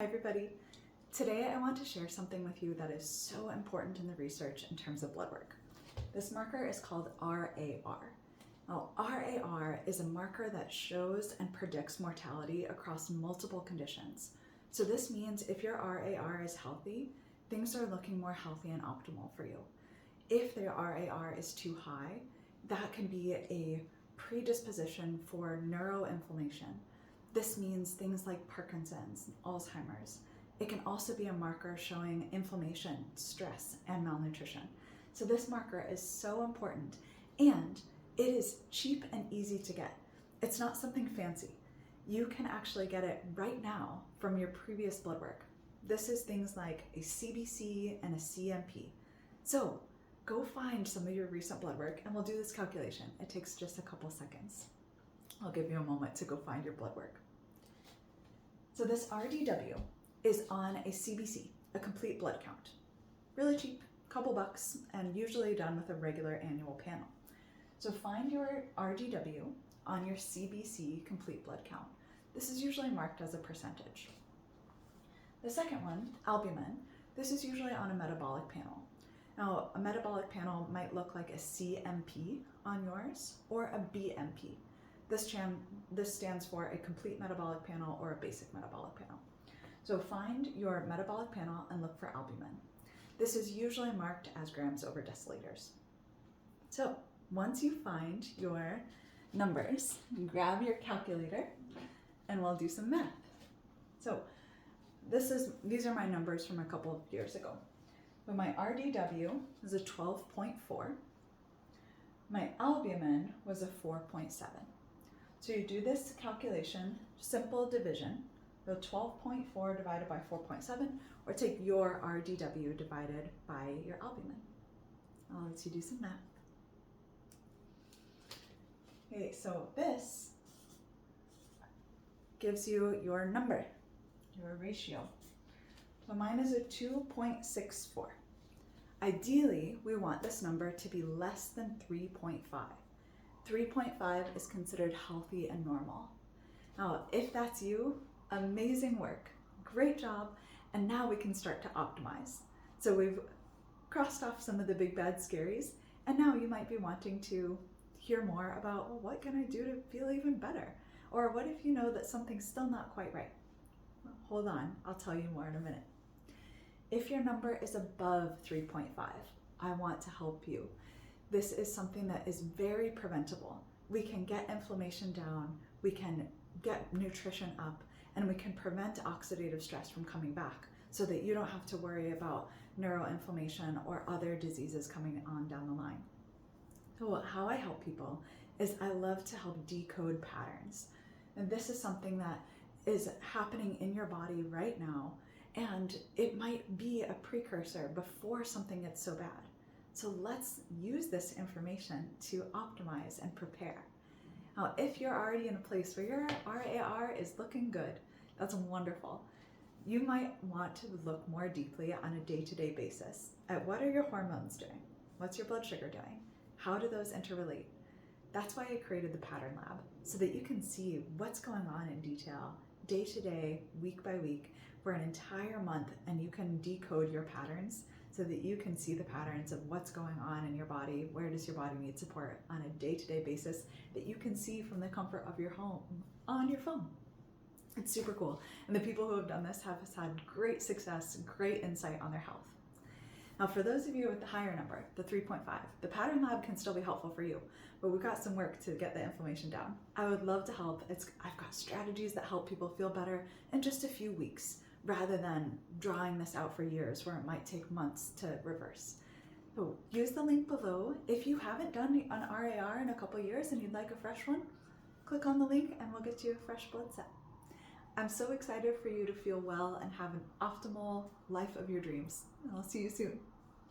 Hi everybody. Today I want to share something with you that is so important in the research in terms of blood work. This marker is called RAR. Now, RAR is a marker that shows and predicts mortality across multiple conditions. So this means if your RAR is healthy, things are looking more healthy and optimal for you. If the RAR is too high, that can be a predisposition for neuroinflammation. This means things like Parkinson's, Alzheimer's. It can also be a marker showing inflammation, stress, and malnutrition. So this marker is so important, and it is cheap and easy to get. It's not something fancy. You can actually get it right now from your previous blood work. This is things like a CBC and a CMP. So go find some of your recent blood work and we'll do this calculation. It takes just a couple seconds. I'll give you a moment to go find your blood work. So this RDW is on a CBC, a complete blood count. Really cheap, couple bucks, and usually done with a regular annual panel. So find your RDW on your CBC complete blood count. This is usually marked as a percentage. The second one, albumin, this is usually on a metabolic panel. Now, a metabolic panel might look like a CMP on yours or a BMP. This stands for a complete metabolic panel or a basic metabolic panel. So find your metabolic panel and look for albumin. This is usually marked as grams over deciliters. So once you find your numbers, grab your calculator and we'll do some math. So these are my numbers from a couple of years ago. So my RDW is a 12.4. My albumin was a 4.7. So you do this calculation, simple division, so 12.4 divided by 4.7, or take your RDW divided by your albumin. I'll let you do some math. Okay, so this gives you your number, your ratio. So mine is a 2.64. Ideally, we want this number to be less than 3.5. 3.5 is considered healthy and normal. Now, if that's you, amazing work, great job, and now we can start to optimize. So we've crossed off some of the big bad scaries, and now you might be wanting to hear more about, well, what can I do to feel even better? Or what if you know that something's still not quite right? Well, hold on, I'll tell you more in a minute. If your number is above 3.5, I want to help you. This is something that is very preventable. We can get inflammation down, we can get nutrition up, and we can prevent oxidative stress from coming back so that you don't have to worry about neuroinflammation or other diseases coming on down the line. So how I help people is I love to help decode patterns. And this is something that is happening in your body right now, and it might be a precursor before something gets so bad. So let's use this information to optimize and prepare. Now, if you're already in a place where your RAR is looking good, that's wonderful. You might want to look more deeply on a day-to-day basis at what are your hormones doing? What's your blood sugar doing? How do those interrelate? That's why I created the Pattern Lab, so that you can see what's going on in detail, day to day, week by week, for an entire month, and you can decode your patterns so that you can see the patterns of what's going on in your body, where does your body need support on a day-to-day basis that you can see from the comfort of your home on your phone. It's super cool. And the people who have done this have had great success, great insight on their health. Now, for those of you with the higher number, the 3.5, the Pattern Lab can still be helpful for you, but we've got some work to get the inflammation down. I would love to help. I've got strategies that help people feel better in just a few weeks, rather than drawing this out for years where it might take months to reverse. So use the link below. If you haven't done an RAR in a couple years and you'd like a fresh one, click on the link and we'll get you a fresh blood set. I'm so excited for you to feel well and have an optimal life of your dreams. I'll see you soon.